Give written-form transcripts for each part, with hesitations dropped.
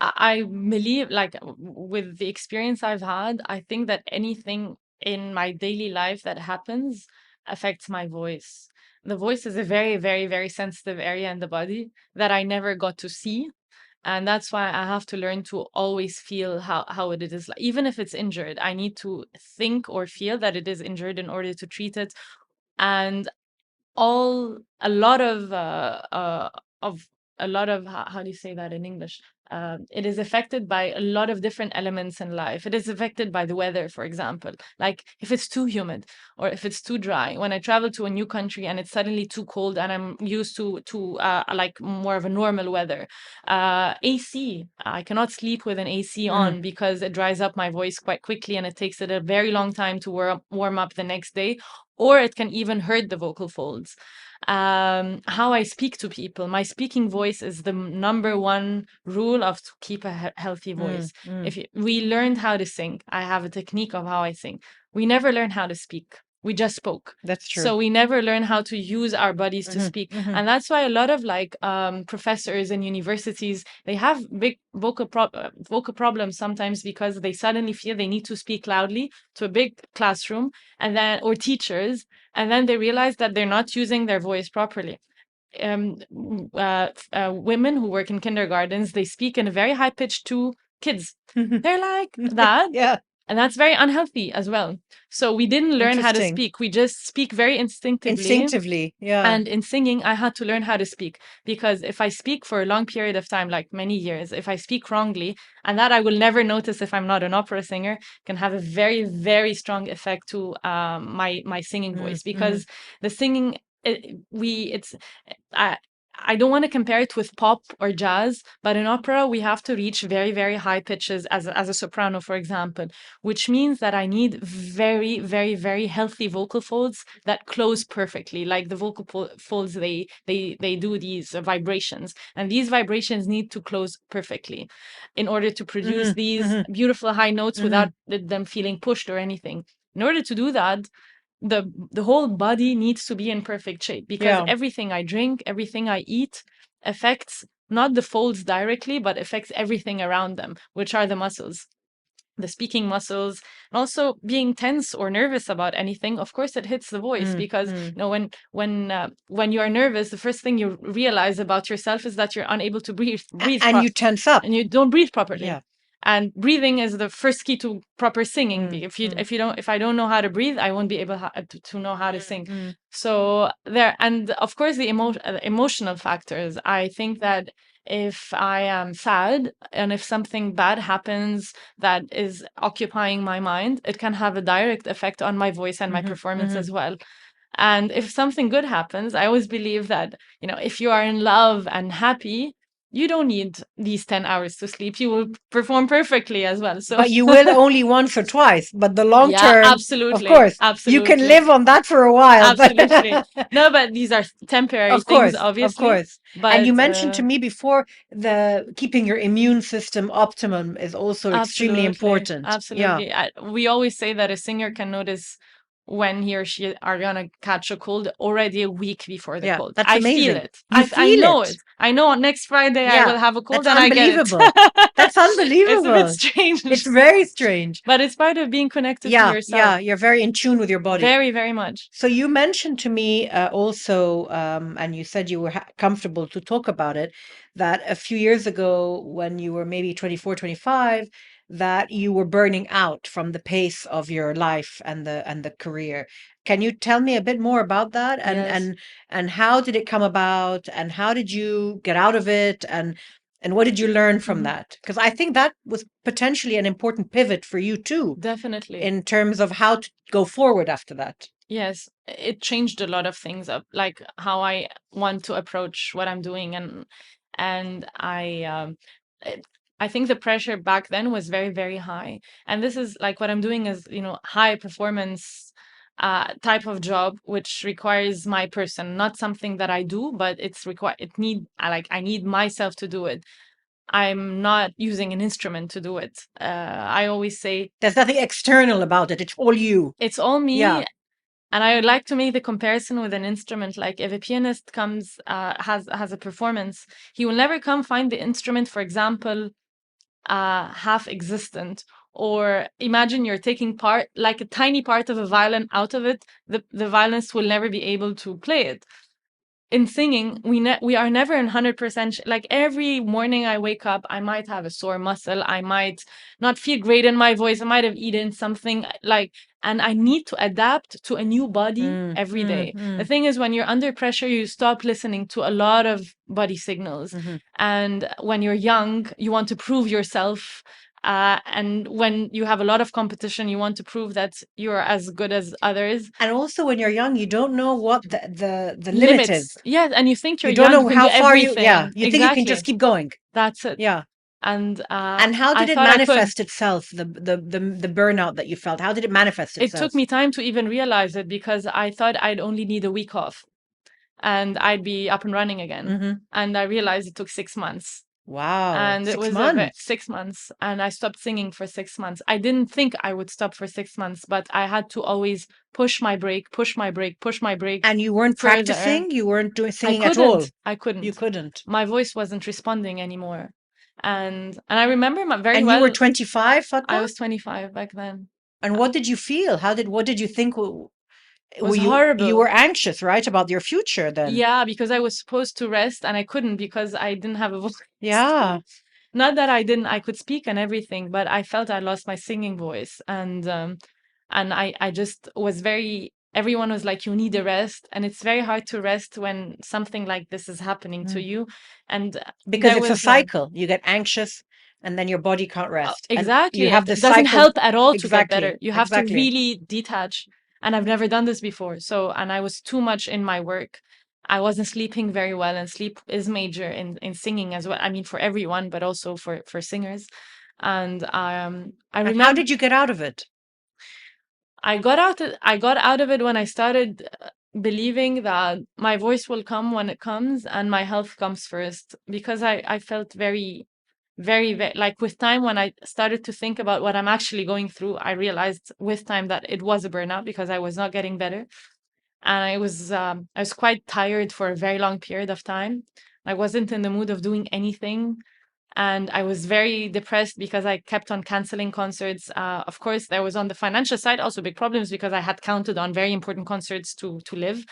I believe, like, with the experience I've had, I think that anything in my daily life that happens affects my voice. The voice is a very, very, very sensitive area in the body that I never got to see. And that's why I have to learn to always feel how it is. Like, even if it's injured, I need to think or feel that it is injured in order to treat it. And all a lot of a lot of how do you say that in English? It is affected by a lot of different elements in life. It is affected by the weather, for example. Like if it's too humid or if it's too dry. When I travel to a new country and it's suddenly too cold and I'm used to like more of a normal weather. AC. I cannot sleep with an AC on because it dries up my voice quite quickly and it takes it a very long time to warm up the next day, or it can even hurt the vocal folds. How I speak to people, my speaking voice is the number one rule of to keep a healthy voice. We learned how to sing, I have a technique of how I sing. We never learn how to speak. We just spoke. That's true. So we never learn how to use our bodies to speak. And that's why a lot of like professors in universities, they have big vocal problems sometimes because they suddenly feel they need to speak loudly to a big classroom, and then, or teachers, and then they realize that they're not using their voice properly. Women who work in kindergartens, they speak in a very high pitch to kids. They're like that. Yeah. And that's very unhealthy as well. So we didn't learn how to Interesting. speak. We just speak very Instinctively, yeah. And in singing, I had to learn how to speak, because if I speak for a long period of time, like many years, if I speak wrongly, and that I will never notice if I'm not an opera singer, can have a very, very strong effect to my singing voice, because the singing, I don't want to compare it with pop or jazz, but in opera, we have to reach very, very high pitches as a soprano, for example, which means that I need very, very, very healthy vocal folds that close perfectly. Like the vocal folds, they do these vibrations, and these vibrations need to close perfectly in order to produce these beautiful high notes without them feeling pushed or anything. In order to do that, the whole body needs to be in perfect shape, because everything I drink, everything I eat affects not the folds directly, but affects everything around them, which are the muscles, the speaking muscles. And also being tense or nervous about anything, of course it hits the voice, because you know, when you are nervous, the first thing you realize about yourself is that you're unable to breathe and you tense up and you don't breathe properly. Yeah. And breathing is the first key to proper singing. If I don't know how to breathe, I won't be able to know how to sing. So there, and of course the emotional factors. I think that if I am sad and if something bad happens that is occupying my mind, it can have a direct effect on my voice and my performance as well. And if something good happens, I always believe that, you know, if you are in love and happy, you don't need these 10 hours to sleep. You will perform perfectly as well. So But you will only once or twice. But the long yeah, term, absolutely. of course, you can Absolutely. live on that for a while. Absolutely. But No, but these are temporary of things, course, of obviously. course. But And you mentioned to me before the keeping your immune system optimum is also extremely absolutely, important. Yeah. absolutely. We always say that a singer can notice when he or she are gonna catch a cold already a week before the Yeah, cold. that's I feel amazing. it. You I feel know it. it. I know on next Friday I Yeah, will have a cold, that's and I get it. unbelievable. That's It's a bit unbelievable. strange, It's very strange. but it's part of being connected to Yeah, yourself. you're very in tune with your body. Very, very much. So you mentioned to me also, and you said you were comfortable to talk about it, that a few years ago, when you were maybe 24, 25, that you were burning out from the pace of your life and the career. Can you tell me a bit more about that? Yes. And how did it come about? And how did you get out of it? And what did you learn from that? Because I think that was potentially an important pivot for you too, Definitely. in terms of how to go forward after that. Yes, it changed a lot of things up, like how I want to approach what I'm doing, and I think the pressure back then was very, very high. And this is like what I'm doing is, you know, high performance type of job, which requires my person, not something that I do, but I need myself to do it. I'm not using an instrument to do it. I always say There's nothing external about it. It's all you. it's all me. Yeah. And I would like to make the comparison with an instrument. Like if a pianist comes, has a performance, he will never come find the instrument, for example, half existent. Or imagine you're taking part, like a tiny part of a violin out of it, the violinist will never be able to play it. In singing, we are never in 100%. Like every morning I wake up, I might have a sore muscle. I might not feel great in my voice. I might have eaten something like, and I need to adapt to a new body Mm, every mm, day. The mm, thing is, when you're under pressure, you stop listening to a lot of body signals. mhm. And when you're young, you want to prove yourself. And when you have a lot of competition, you want to prove that you're as good as others. And also when you're young, you don't know what the limit Limits. is. Yes, and you think you're You don't young, you know can do how far everything. you think you can just Exactly. keep going. That's it. Yeah. And And how I did it thought I could. manifest itself, the burnout that you felt? How did it manifest It took itself? me time to even realize it because I thought I'd only need a week off and I'd be up and running again. Hmm. And I realized it took 6 months. Wow, And it six was months. 6 months. And I stopped singing for 6 months. I didn't think I would stop for 6 months, but I had to always push my break, push my break, push my break And you weren't further. practicing? You weren't doing I singing at all? couldn't. I You couldn't. couldn't. My voice wasn't responding anymore. And I remember very And you were well, 25, I Fatma? was 25 back then. And what did you feel? What did you think? It Were was you were horrible. anxious, right, about your future then? Yeah, because I was supposed to rest and I couldn't because I didn't have a voice. Yeah. Not that I didn't, I could speak and everything, but I felt I lost my singing voice. And I just was very, everyone was like, you need a rest. And it's very hard to rest when something like this is happening to Mm. you. And Because there it's a was, cycle. You get anxious and then your body can't rest. And you exactly. have It this doesn't cycle. help at all to get better. Exactly. You have to Exactly. really detach. And I've never done this before. And I was too much in my work. I wasn't sleeping very well, and sleep is major in singing as well. I mean, for everyone, but also for singers. And I And how remember did you get out of it? I got out of it when I started believing that my voice will come when it comes and my health comes first, because I felt very, like, with time, when I started to think about what I'm actually going through, I realized with time that it was a burnout because I was not getting better. And I was quite tired for a very long period of time. I wasn't in the mood of doing anything, and I was very depressed because I kept on canceling concerts. Of course, there was, on the financial side, also big problems because I had counted on very important concerts to live,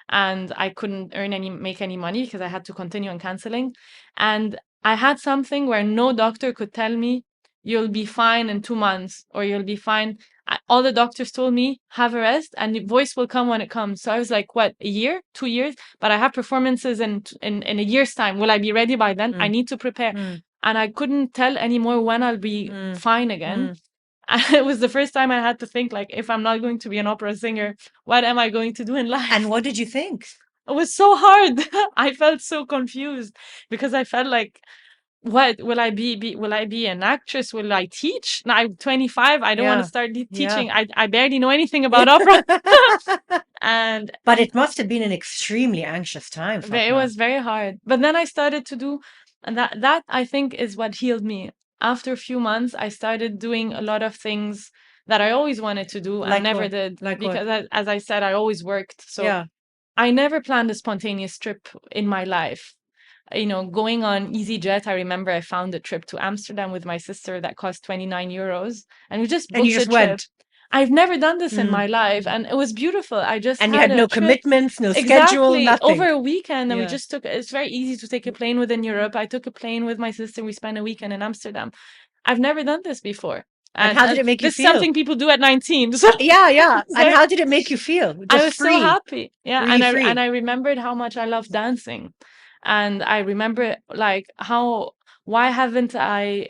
and I couldn't make any money because I had to continue on canceling. And I had something where no doctor could tell me you'll be fine in 2 months or you'll be fine. All the doctors told me, have a rest and your voice will come when it comes. So I was like, what, a year, 2 years? But I have performances in a year's time. Will I be ready by then? I Mm, need to prepare. mm, And I couldn't tell anymore when I'll be mm, fine again. mm. And it was the first time I had to think, like, if I'm not going to be an opera singer, what am I going to do in And life? what did you think? It was so hard. I felt so confused because I felt like, what will I will I be an actress? Will I teach? Now I'm 25. I don't want to Yeah. start Yeah. teaching. I barely know anything about opera. And But it must have been an extremely anxious time, it Fatma. was very hard. But then I started to do, and that I think is what healed me. After a few months, I started doing a lot of things that I always wanted to do and Like never what? did Like what? because, as I said, I always worked. So Yeah. I never planned a spontaneous trip in my life. Going on EasyJet, I remember I found a trip to Amsterdam with my sister that cost 29 euros, and we just And you booked a just trip. went. I've never done this in Mm. my life, and it was beautiful. I just And you had had a no trip. commitments, no schedule, Exactly. Over nothing. a weekend, and we Yeah. just it's very easy to take a plane within Europe. I took a plane with my sister. We spent a weekend in Amsterdam. I've never done this before. And And, how did it make you this is feel? something people do at 19. So Yeah, yeah. it's And very, how did it make you feel? I Just was so free, happy. Yeah, really and free. I remembered how much I love dancing. And I remember, like, how why haven't I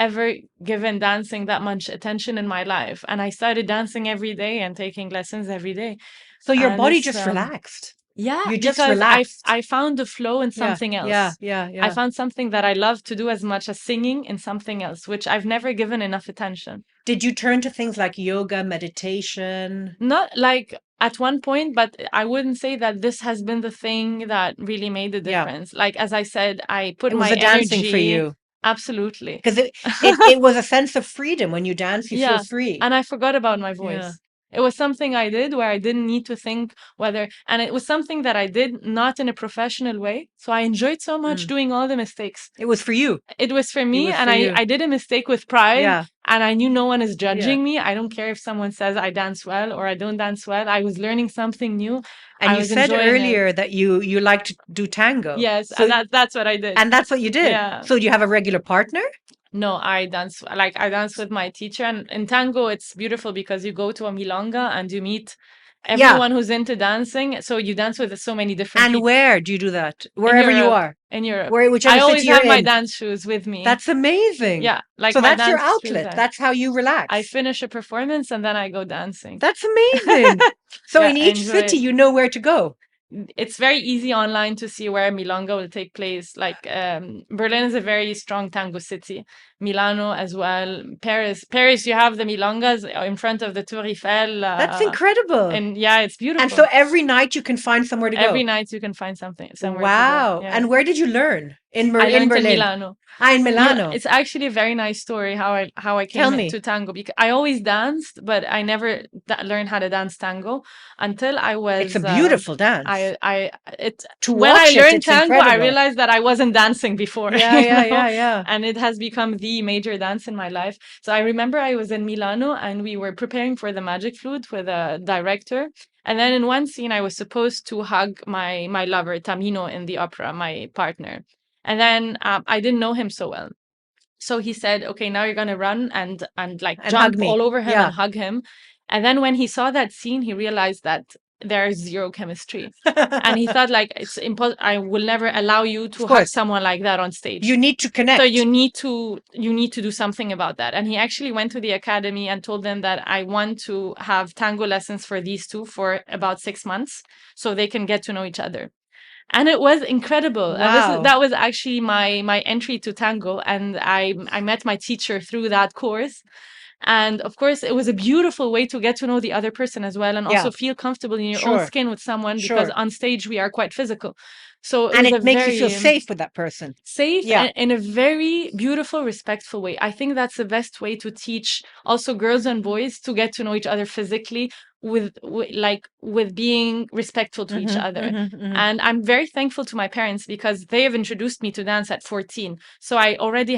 ever given dancing that much attention in my life? And I started dancing every day and taking lessons every day. So your And body it's just relaxed. yeah, You just because relaxed. I found the flow in Yeah, something yeah, else. yeah, I yeah. found something that I love to do as much as singing in something else, which I've never given enough attention. Did you turn to things like yoga, meditation? Not like at one point, but I wouldn't say that this has been the thing that really made the Yeah. difference. Like, as I said, I put It was my the dancing for energy. you. Absolutely. Because it was a sense of freedom. When you dance, you feel Yeah. free. And I forgot about my Yeah. voice. It was something I did where I didn't need to think whether, and it was something that I did not in a professional way. So I enjoyed so much Mm. doing all the mistakes. It was for you. It was for It me, was and for you. I did a mistake with pride, Yeah. and I knew no one is Yeah. judging me. I don't care if someone says I dance well or I don't dance well. I was learning something new. And I you was said enjoying it. earlier that you like to do tango. Yes, So, and that's what I did. and that's what you did. Yeah. So do you have a regular partner? No, I dance with my teacher, and in tango it's beautiful because you go to a milonga and you meet Yeah. everyone who's into dancing. So you dance with so many different And people. where do you do that? In Wherever you Europe, are. in Europe. Whichever I city always you're have my in. dance shoes with me. That's amazing. Yeah, like So my that's your dance shoes outlet. there. That's how you I relax. finish a performance and then I go dancing. That's amazing. So Yeah, in I each enjoy city, it. you know where to go. It's very easy online to see where Milonga will take place. Like Berlin is a very strong tango city. Milano as well. Paris, you have the Milongas in front of the Tour Eiffel. That's incredible. And yeah, it's beautiful. And so every night you can find somewhere to go. Every night you can find somewhere to go. Wow. Yeah. And where did you learn? I In learned in Berlin. Milano. Ah, in Milano. It's actually a very nice story how I Tell came me. to tango, because I always danced, but I never learned how to dance tango until I was. It's a beautiful dance. To When I watch it, learned it's tango, I incredible. realized that I wasn't dancing before. Yeah, you yeah, know? yeah, yeah. And it has become the major dance in my life. So I remember I was in Milano and we were preparing for the magic flute with a director. And then in one scene, I was supposed to hug my lover, Tamino, in the opera, my partner. And then I didn't know him so well. So he said, "Okay, now you're gonna run and like And hug jump me. all over him Yeah. and hug him." And then when he saw that scene, he realized that there's zero chemistry, and he thought like it's impossible. I will never allow you to Of hug course. someone like that on stage. You need to connect. So you need to do something about that. And he actually went to the academy and told them that I want to have tango lessons for these two for about 6 months so they can get to know each other. And it was incredible. And Wow. that was actually my entry to tango, and I met my teacher through that course. And of course, it was a beautiful way to get to know the other person as well, and Yeah. also feel comfortable in your own Sure. skin with someone, because Sure. on stage we are quite physical. So it And was a it makes you feel very safe with that person. safe Yeah. and in a very beautiful, respectful way. I think that's the best way to teach also girls and boys to get to know each other physically, with being respectful to each other. And I'm very thankful to my parents because they have introduced me to dance at 14. So I already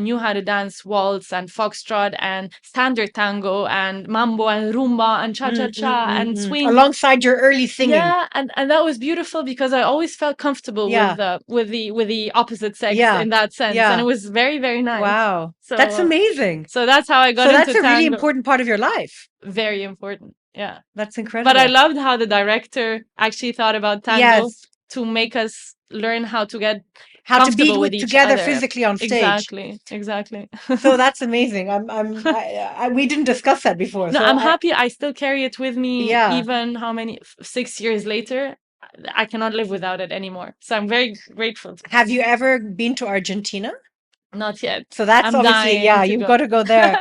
knew how to dance waltz and foxtrot and standard tango and mambo and rumba and cha-cha-cha and swing. Alongside your early singing. Yeah, and that was beautiful because I always felt comfortable Yeah. with the opposite sex Yeah. in that sense. Yeah. And it was very, very nice. Wow. So That's amazing. So that's how I got So into that's a really tango. important part of your life. Very important. Yeah. That's incredible. But I loved how the director actually thought about tango Yes. to make us learn how to get How to be comfortable with each together other. physically on stage. Exactly. So that's amazing. We didn't discuss that before. No, So I'm happy I still carry it with me. Yeah. Even how many 6 years later, I cannot live without it anymore. So I'm very grateful. Have you ever been to Argentina? Not yet. So that's I'm obviously, dying yeah, to you've go. got to go there.